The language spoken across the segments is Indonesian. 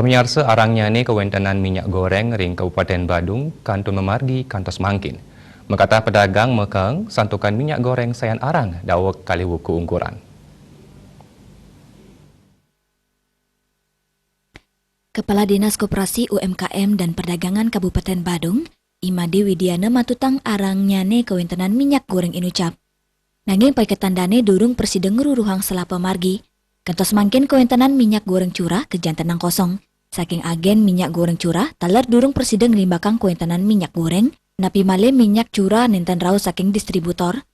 Pemirsa arangnya ni kewentenan minyak goreng ring Kabupaten Badung kantun memargi kantos mangkin. Mengata pedagang mekang santukan minyak goreng sayan arang dawak kali wuku ungkuran. Kepala Dinas Koperasi UMKM dan Perdagangan Kabupaten Badung, Imadi Widiana matutang arangnya ne kewentenan minyak goreng inucap. Nanging pai ketandane durung presiden ngeruruhang selapa margi. Kantos mangkin kewentenan minyak goreng curah kejantanang kosong. Saking agen minyak goreng curah, taler durung presiden ngelimbakang kewentenan minyak goreng, napi male minyak curah nenten rau saking distributor.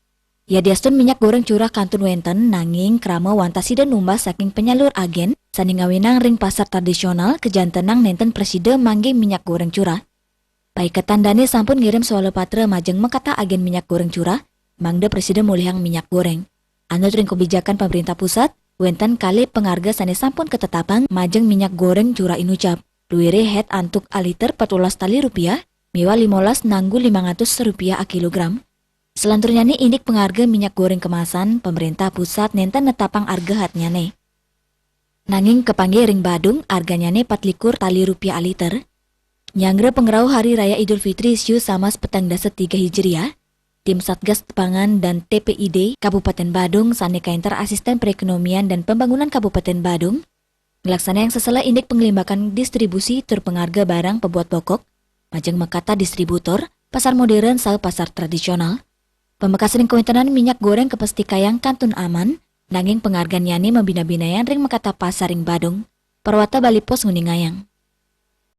Ya diastun minyak goreng curah kantun wenten nanging krama wantasida numbas saking penyalur agen saning ngawinang ring pasar tradisional kejantanang nenten presiden mangge minyak goreng curah. Pai ketandane sampun ngirim soal patra majeng mekata agen minyak goreng curah, mangde presiden mulihang minyak goreng. Anut ring kebijakan pemerintah pusat, wenten kali pengharga sane sampun ketetapan majeng minyak goreng curah inucap. Luire head antuk aliter 14 tali rupiah, miwa 15 nanggu 500 rupiah a kilogram. Selanturnya nih indik pengharga minyak goreng kemasan, pemerintah pusat nenten netapang harga hatnya nih. Nanging kepangge ring Badung, harganya nih 4 tali rupiah a liter. Nyangre pengerau Hari Raya Idul Fitri siu sama petang daset 3 Hijriah, Tim Satgas Pangan dan TPID Kabupaten Badung sane kainter Asisten Perekonomian dan Pembangunan Kabupaten Badung ngelaksana yang sesela indik pengelimbakan distribusi terpengharga barang pembuat pokok, majeng mekata distributor, pasar modern sal pasar tradisional. Pembekasan kewentenan minyak goreng kepesti kayang kantun aman, nanging penghargaan yani membina-binayan ring mekata pasar ring Badung. Perwata Bali Pos Nguningayang.